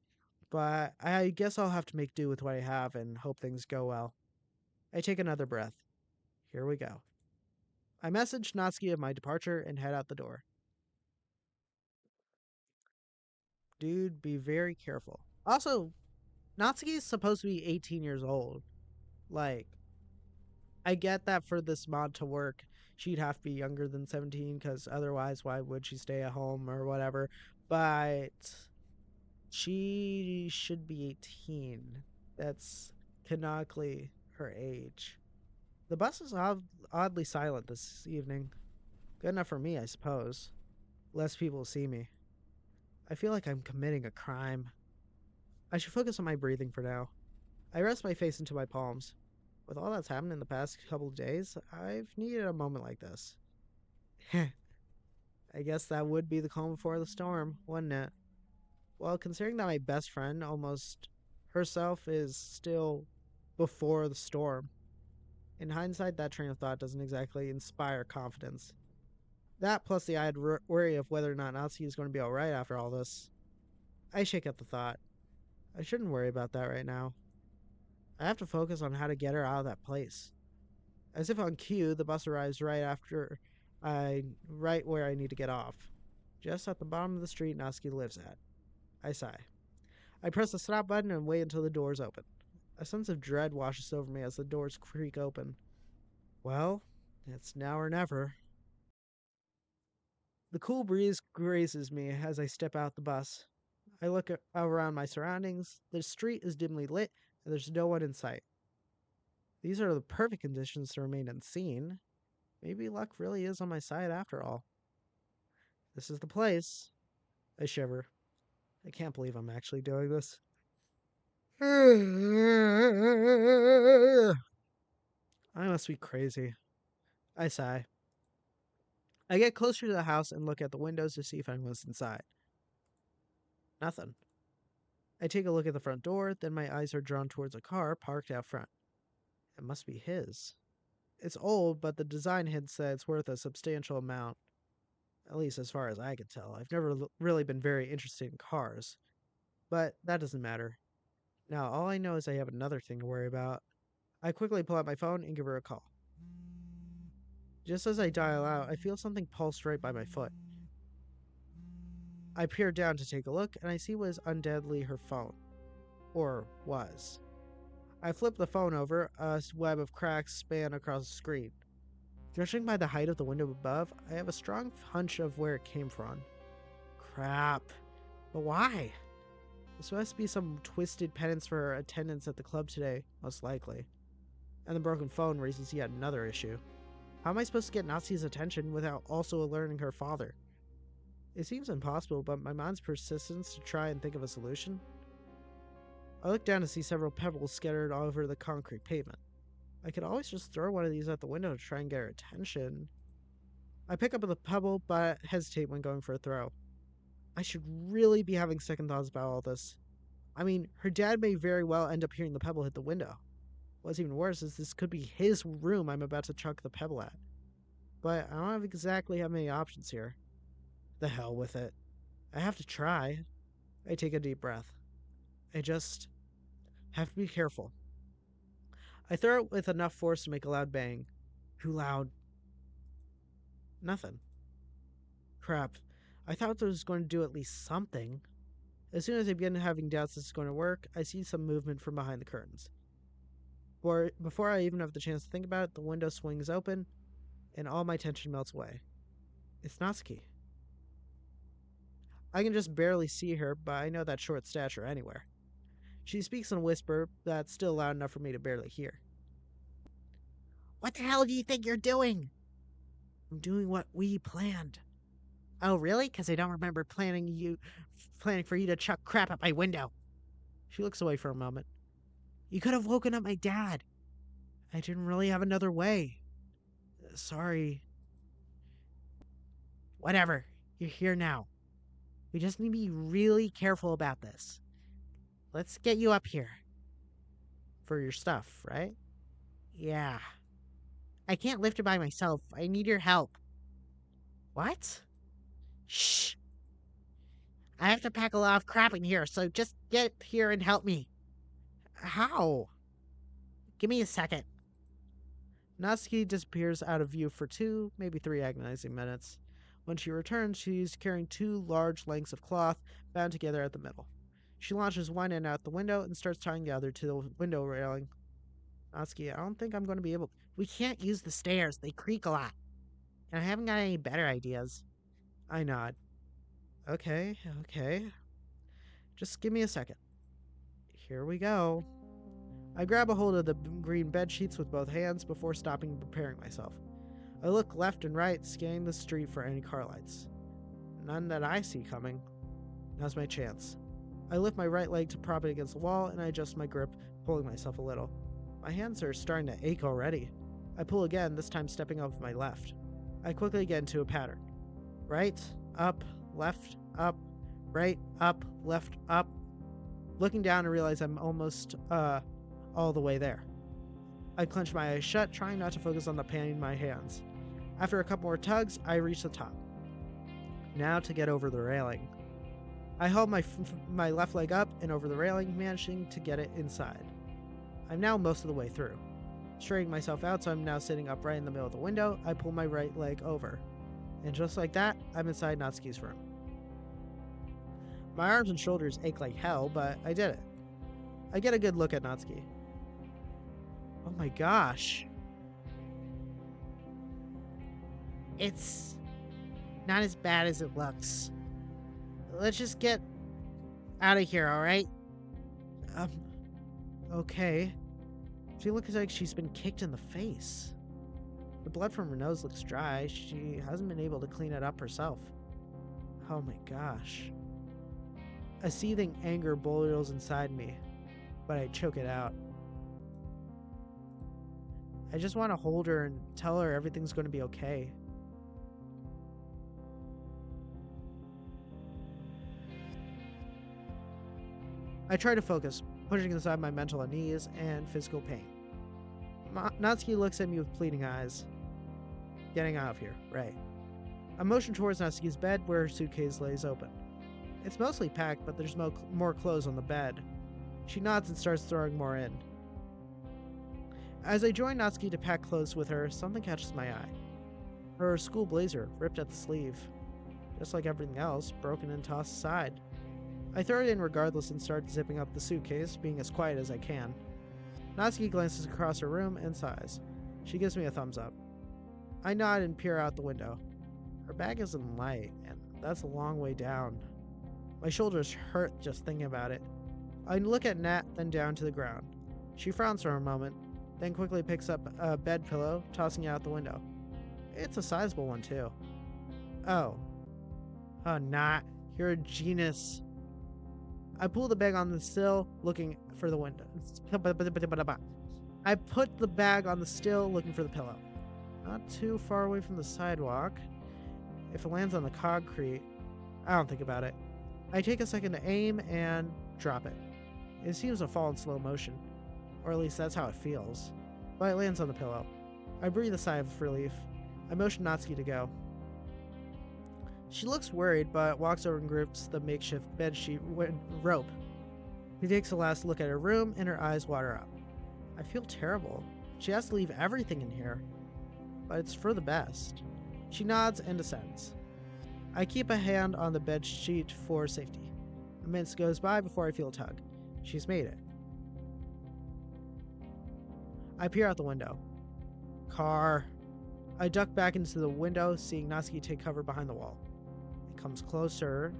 but I guess I'll have to make do with what I have and hope things go well. I take another breath. Here we go. I message Natsuki of my departure and head out the door. Dude, be very careful. Also, Natsuki is supposed to be 18 years old. Like, I get that for this mod to work, she'd have to be younger than 17 because otherwise, why would she stay at home or whatever? But she should be 18. That's canonically her age. The bus is oddly silent this evening. Good enough for me, I suppose. Less people see me. I feel like I'm committing a crime. I should focus on my breathing for now. I rest my face into my palms. With all that's happened in the past couple of days, I've needed a moment like this. I guess that would be the calm before the storm, wouldn't it? Well, considering that my best friend almost herself is still before the storm, in hindsight, that train of thought doesn't exactly inspire confidence. That plus the added worry of whether or not Natsuki is going to be alright after all this. I shake at the thought. I shouldn't worry about that right now. I have to focus on how to get her out of that place. As if on cue, the bus arrives right where I need to get off. Just at the bottom of the street Natsuki lives at. I sigh. I press the stop button and wait until the doors open. A sense of dread washes over me as the doors creak open. Well, it's now or never. The cool breeze grazes me as I step out the bus. I look around my surroundings. The street is dimly lit, and there's no one in sight. These are the perfect conditions to remain unseen. Maybe luck really is on my side after all. This is the place. I shiver. I can't believe I'm actually doing this. I must be crazy. I sigh. I get closer to the house and look at the windows to see if anyone's inside. Nothing. I take a look at the front door, then my eyes are drawn towards a car parked out front. It must be his. It's old, but the design hints that it's worth a substantial amount. At least as far as I can tell. I've never really been very interested in cars. But that doesn't matter. Now, all I know is I have another thing to worry about. I quickly pull out my phone and give her a call. Just as I dial out, I feel something pulse right by my foot. I peer down to take a look, and I see what is undoubtedly her phone. Or was. I flip the phone over, a web of cracks span across the screen. Judging by the height of the window above, I have a strong hunch of where it came from. Crap. But why? This must be some twisted penance for her attendance at the club today, most likely. And the broken phone raises yet another issue. How am I supposed to get Natsuki's attention without also alerting her father? It seems impossible, but my mind's persistence to try and think of a solution. I look down to see several pebbles scattered all over the concrete pavement. I could always just throw one of these at the window to try and get her attention. I pick up the pebble, but hesitate when going for a throw. I should really be having second thoughts about all this. I mean, her dad may very well end up hearing the pebble hit the window. What's even worse is this could be his room I'm about to chuck the pebble at. But I don't exactly have many options here. The hell with it. I have to try. I take a deep breath. I just have to be careful. I throw it with enough force to make a loud bang. Too loud. Nothing. Crap. I thought I was going to do at least something. As soon as I begin having doubts this is going to work, I see some movement from behind the curtains. Before I even have the chance to think about it, the window swings open, and all my tension melts away. It's Natsuki. I can just barely see her, but I know that short stature anywhere. She speaks in a whisper that's still loud enough for me to barely hear. What the hell do you think you're doing? I'm doing what we planned. Oh, really? Because I don't remember planning for you to chuck crap at my window. She looks away for a moment. You could have woken up my dad. I didn't really have another way. Sorry. Whatever. You're here now. We just need to be really careful about this. Let's get you up here. For your stuff, right? Yeah. I can't lift it by myself. I need your help. What? Shh. I have to pack a lot of crap in here, so just get here and help me. How? Give me a second. Natsuki disappears out of view for 2, maybe 3 agonizing minutes. When she returns, she's carrying 2 large lengths of cloth bound together at the middle. She launches one end out the window and starts tying the other to the window railing. Natsuki, I don't think I'm going to be able. We can't use the stairs, they creak a lot. And I haven't got any better ideas. I nod. Okay. Just give me a second. Here we go. I grab a hold of the green bed sheets with both hands before stopping and preparing myself. I look left and right, scanning the street for any car lights. None that I see coming. Now's my chance. I lift my right leg to prop it against the wall, and I adjust my grip, pulling myself a little. My hands are starting to ache already. I pull again, this time stepping up with my left. I quickly get into a pattern. Right, up, left, up, right, up, left, up. Looking down, I realize I'm almost, all the way there. I clench my eyes shut, trying not to focus on the pain in my hands. After a couple more tugs, I reach the top. Now to get over the railing. I haul my left leg up and over the railing, managing to get it inside. I'm now most of the way through. Straightening myself out so I'm now sitting upright in the middle of the window, I pull my right leg over. And just like that, I'm inside Natsuki's room. My arms and shoulders ache like hell, but I did it. I get a good look at Natsuki. Oh my gosh. It's not as bad as it looks. Let's just get out of here, alright? Um, okay. She looks like she's been kicked in the face. The blood from her nose looks dry. She hasn't been able to clean it up herself. Oh my gosh. A seething anger boils inside me, but I choke it out. I just want to hold her and tell her everything's going to be okay. I try to focus, pushing aside my mental unease and physical pain. Natsuki looks at me with pleading eyes. Getting out of here, right. I motion towards Natsuki's bed where her suitcase lays open. It's mostly packed, but there's more clothes on the bed. She nods and starts throwing more in. As I join Natsuki to pack clothes with her, something catches my eye. Her school blazer, ripped at the sleeve. Just like everything else, broken and tossed aside. I throw it in regardless and start zipping up the suitcase, being as quiet as I can. Natsuki glances across her room and sighs. She gives me a thumbs up. I nod and peer out the window. Her bag isn't light, and that's a long way down. My shoulders hurt just thinking about it. I look at Nat, then down to the ground. She frowns for a moment, then quickly picks up a bed pillow, tossing it out the window. It's a sizable one, too. Oh. Oh, Nat. You're a genius. I pull the bag on the sill, looking for the window. I put the bag on the sill, looking for the pillow. Not too far away from the sidewalk. If it lands on the concrete, I don't think about it. I take a second to aim and drop it. It seems to fall in slow motion, or at least that's how it feels. But it lands on the pillow. I breathe a sigh of relief. I motion Natsuki to go. She looks worried, but walks over and grips the makeshift bedsheet rope. She takes a last look at her room, and her eyes water up. I feel terrible. She has to leave everything in here. But it's for the best. She nods and descends. I keep a hand on the bedsheet for safety. A minute goes by before I feel a tug. She's made it. I peer out the window. Car. I duck back into the window, seeing Natsuki take cover behind the wall. It comes closer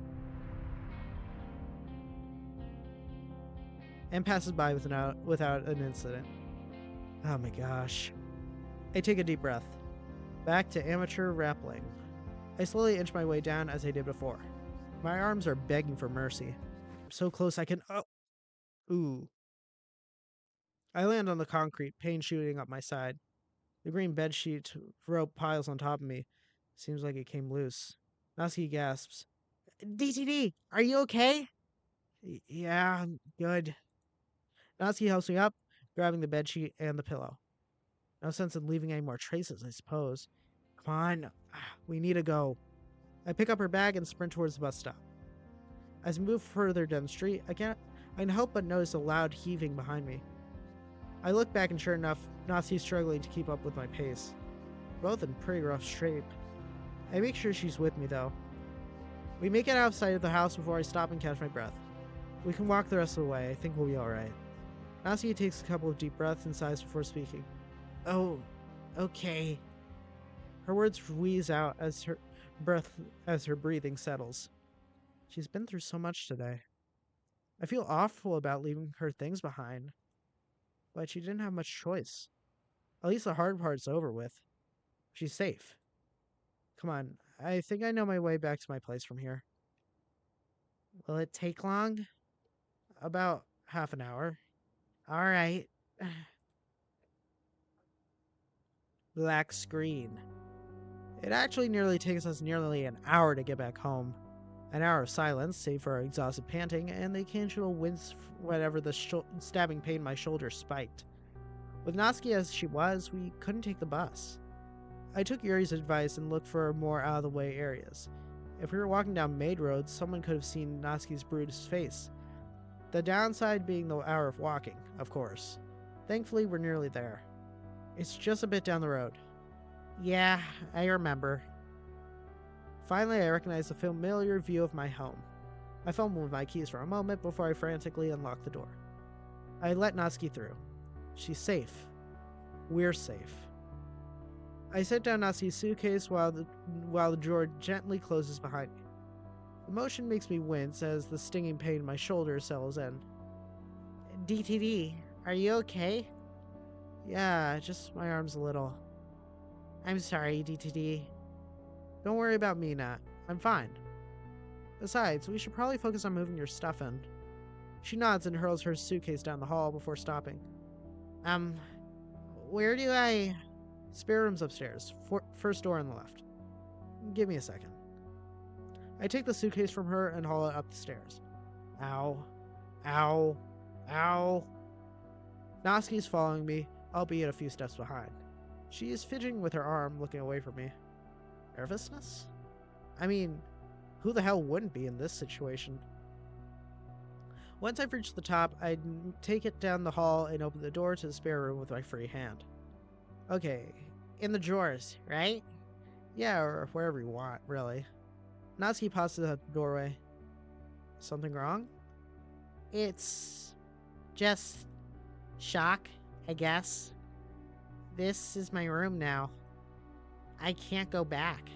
and passes by without an incident. Oh my gosh. I take a deep breath. Back to amateur rappling. I slowly inch my way down as I did before. My arms are begging for mercy. I'm so close I can. Oh! Ooh. I land on the concrete, pain shooting up my side. The green bedsheet rope piles on top of me. Seems like it came loose. Natsuki gasps. DTD, are you okay? Yeah, I'm good. Natsuki helps me up, grabbing the bedsheet and the pillow. No sense in leaving any more traces, I suppose. Come on, we need to go. I pick up her bag and sprint towards the bus stop. As I move further down the street, I can't help but notice a loud heaving behind me. I look back and sure enough, Natsuki's struggling to keep up with my pace. We're both in pretty rough shape. I make sure she's with me though. We make it outside of the house before I stop and catch my breath. We can walk the rest of the way. I think we'll be alright. Natsuki takes a couple of deep breaths and sighs before speaking. Oh, okay. Her words wheeze out as her breathing settles. She's been through so much today. I feel awful about leaving her things behind. But she didn't have much choice. At least the hard part's over with. She's safe. Come on, I think I know my way back to my place from here. Will it take long? About half an hour. All right. Black screen. It actually nearly takes us nearly an hour to get back home. An hour of silence, save for our exhausted panting and the occasional wince whenever the stabbing pain in my shoulder spiked. With Natsuki as she was, we couldn't take the bus. I took Yuri's advice and looked for more out-of-the-way areas. If we were walking down maid roads, someone could have seen Natsuki's bruised face. The downside being the hour of walking, of course. Thankfully, we're nearly there. It's just a bit down the road. Yeah, I remember. Finally, I recognized the familiar view of my home. I fumbled with my keys for a moment before I frantically unlocked the door. I let Natsuki through. She's safe. We're safe. I set down Natsuki's suitcase while the drawer gently closes behind me. The motion makes me wince as the stinging pain in my shoulder settles in. DTD, are you okay? Yeah, just my arm's a little. I'm sorry, DTD. Don't worry about me, Nat. I'm fine. Besides, we should probably focus on moving your stuff in. She nods and hurls her suitcase down the hall before stopping. Where do I... Spare room's upstairs. First door on the left. Give me a second. I take the suitcase from her and haul it up the stairs. Ow. Ow. Ow. Natsuki's following me, albeit a few steps behind. She is fidgeting with her arm, looking away from me. Nervousness? I mean, who the hell wouldn't be in this situation? Once I've reached the top, I'd take it down the hall and open the door to the spare room with my free hand. Okay, in the drawers, right? Yeah, or wherever you want, really. Natsuki pauses at the doorway. Something wrong? It's just shock, I guess. This is my room now. I can't go back.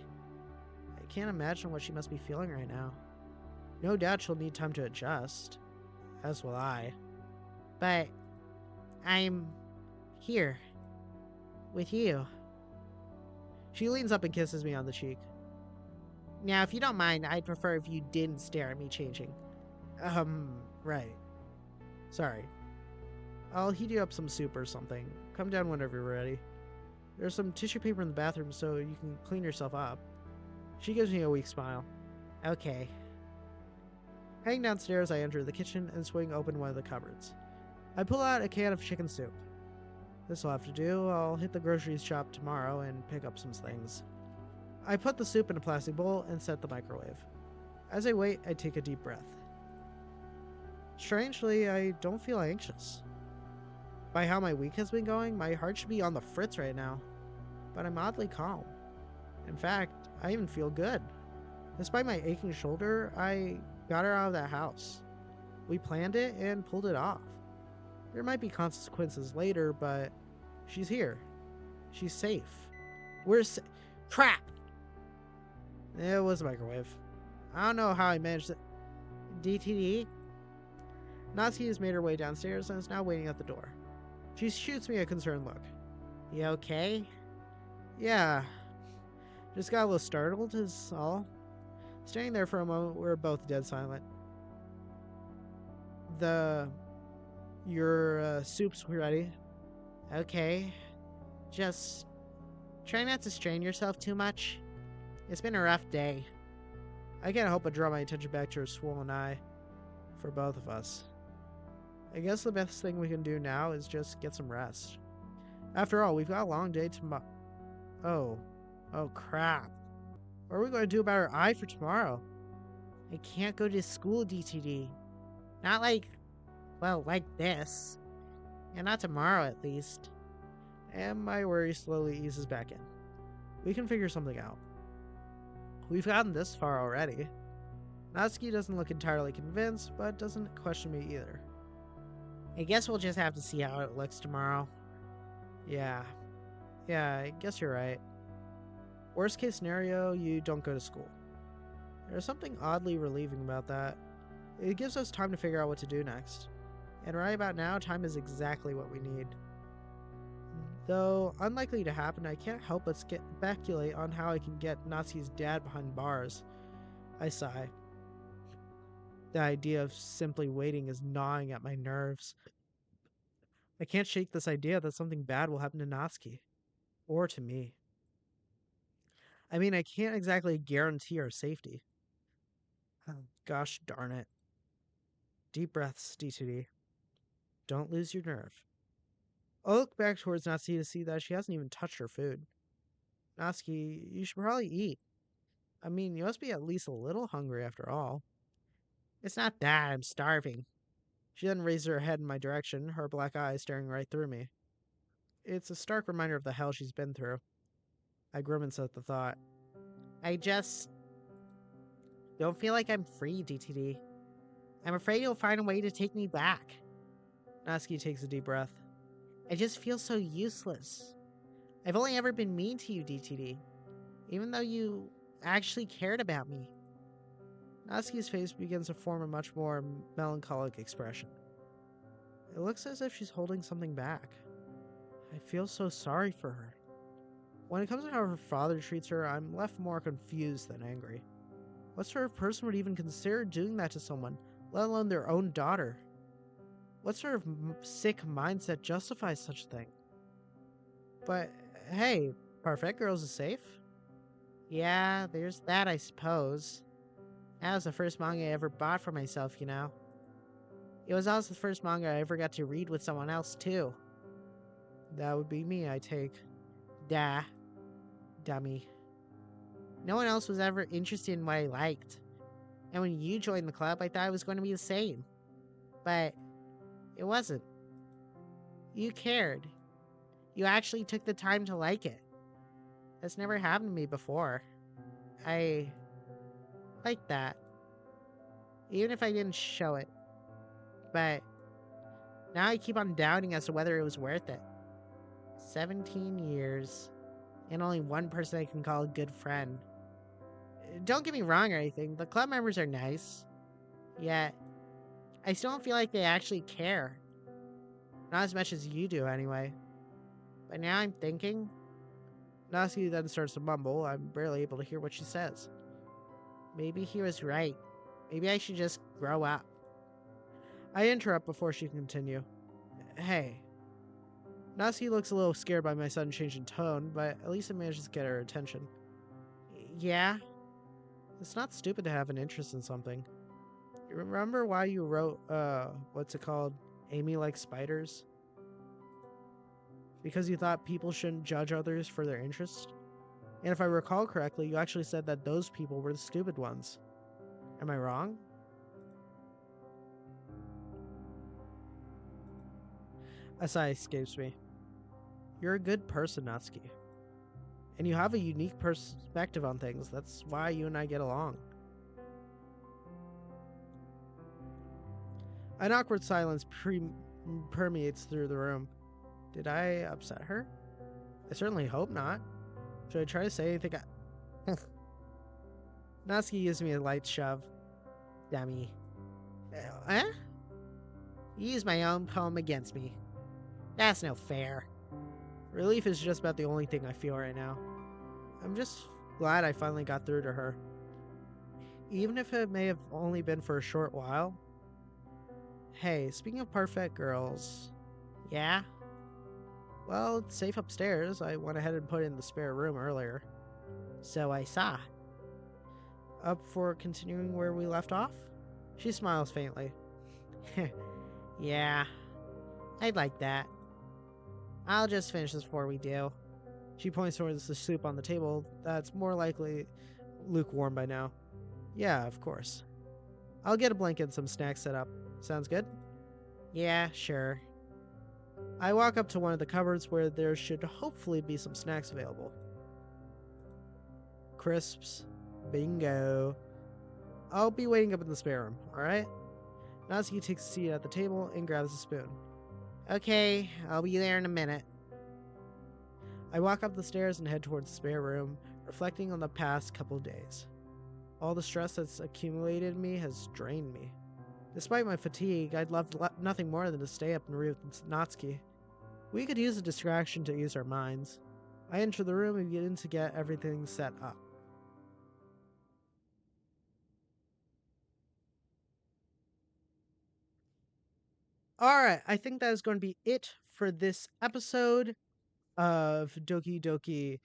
I can't imagine what she must be feeling right now. No doubt she'll need time to adjust. As will I. But I'm here. With you. She leans up and kisses me on the cheek. Now, if you don't mind, I'd prefer if you didn't stare at me changing. Right. Sorry. I'll heat you up some soup or something. Come down whenever you're ready. There's some tissue paper in the bathroom so you can clean yourself up. She gives me a weak smile. Okay. Heading downstairs, I enter the kitchen and swing open one of the cupboards. I pull out a can of chicken soup. This'll have to do. I'll hit the grocery shop tomorrow and pick up some things. I put the soup in a plastic bowl and set the microwave. As I wait, I take a deep breath. Strangely, I don't feel anxious. By how my week has been going, my heart should be on the fritz right now. But I'm oddly calm. In fact, I even feel good. Despite my aching shoulder, I got her out of that house. We planned it and pulled it off. There might be consequences later, but she's here. She's safe. We're Crap! It was a microwave. I don't know how I managed it. DTD? Natsuki has made her way downstairs and is now waiting at the door. She shoots me a concerned look. You okay? Yeah. Just got a little startled is all. Standing there for a moment, we're both dead silent. Your soup's ready. Okay. Just try not to strain yourself too much. It's been a rough day. I can't help but draw my attention back to her swollen eye. For both of us. I guess the best thing we can do now is just get some rest. After all, we've got a long day tomorrow. Oh crap. What are we going to do about her eye for tomorrow? I can't go to school, DTD. Not like this. And not tomorrow, at least. And my worry slowly eases back in. We can figure something out. We've gotten this far already. Natsuki doesn't look entirely convinced, but doesn't question me either. I guess we'll just have to see how it looks tomorrow. Yeah, I guess you're right. Worst case scenario, you don't go to school. There's something oddly relieving about that. It gives us time to figure out what to do next. And right about now, time is exactly what we need. Though unlikely to happen, I can't help but speculate on how I can get Natsuki's dad behind bars. I sigh. The idea of simply waiting is gnawing at my nerves. I can't shake this idea that something bad will happen to Natsuki. Or to me. I mean, I can't exactly guarantee our safety. Oh, gosh darn it. Deep breaths, D2D. Don't lose your nerve. I'll look back towards Natsuki to see that she hasn't even touched her food. Natsuki, you should probably eat. I mean, you must be at least a little hungry after all. It's not that, I'm starving. She then raised her head in my direction, her black eyes staring right through me. It's a stark reminder of the hell she's been through. I grimace at the thought. I just don't feel like I'm free, DTD. I'm afraid you'll find a way to take me back. Natsuki takes a deep breath. I just feel so useless. I've only ever been mean to you, DTD, even though you actually cared about me. Natsuki's face begins to form a much more melancholic expression. It looks as if she's holding something back. I feel so sorry for her. When it comes to how her father treats her, I'm left more confused than angry. What sort of person would even consider doing that to someone, let alone their own daughter? What sort of sick mindset justifies such a thing? But hey, Parfait Girls is safe? Yeah, there's that, I suppose. That was the first manga I ever bought for myself, you know. It was also the first manga I ever got to read with someone else, too. That would be me, I take. Duh. Dummy. No one else was ever interested in what I liked. And when you joined the club, I thought it was going to be the same. But it wasn't. You cared. You actually took the time to like it. That's never happened to me before. I like that. Even if I didn't show it. But now I keep on doubting as to whether it was worth it. 17 years. And only one person I can call a good friend. Don't get me wrong or anything. The club members are nice. Yet, I still don't feel like they actually care. Not as much as you do, anyway. But now I'm thinking. Natsuki then starts to mumble. I'm barely able to hear what she says. Maybe he was right. Maybe I should just grow up. I interrupt before she can continue. Hey. Natsuki looks a little scared by my sudden change in tone, but at least it manages to get her attention. Yeah? It's not stupid to have an interest in something. You remember why you wrote, what's it called? Amy Likes Spiders? Because you thought people shouldn't judge others for their interests? And if I recall correctly, you actually said that those people were the stupid ones. Am I wrong? A sigh escapes me. You're a good person, Natsuki. And you have a unique perspective on things. That's why you and I get along. An awkward silence permeates through the room. Did I upset her? I certainly hope not. Should I try to say anything? Natsuki gives me a light shove. Dummy. Eh? You used my own poem against me. That's no fair. Relief is just about the only thing I feel right now. I'm just glad I finally got through to her. Even if it may have only been for a short while. Hey, speaking of Parfait Girls. Yeah? Well, it's safe upstairs. I went ahead and put it in the spare room earlier. So I saw. Up for continuing where we left off? She smiles faintly. Yeah, I'd like that. I'll just finish this before we do. She points towards the soup on the table that's more likely lukewarm by now. Yeah, of course. I'll get a blanket and some snacks set up. Sounds good? Yeah, sure. I walk up to one of the cupboards where there should hopefully be some snacks available. Crisps. Bingo. I'll be waiting up in the spare room, alright? Natsuki takes a seat at the table and grabs a spoon. Okay, I'll be there in a minute. I walk up the stairs and head towards the spare room, reflecting on the past couple of days. All the stress that's accumulated in me has drained me. Despite my fatigue, I'd love nothing more than to stay up and read with Natsuki. We could use a distraction to ease our minds. I enter the room and begin to get everything set up. All right, I think that is going to be it for this episode of Doki Doki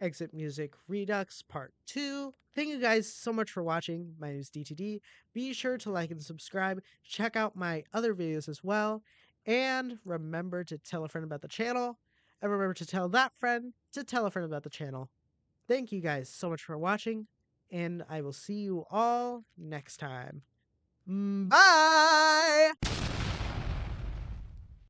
Exit Music Redux Part 2. Thank you guys so much for watching. My name is DTD. Be sure to like and subscribe. Check out my other videos as well. And remember to tell a friend about the channel. And remember to tell that friend to tell a friend about the channel. Thank you guys so much for watching. And I will see you all next time. Bye!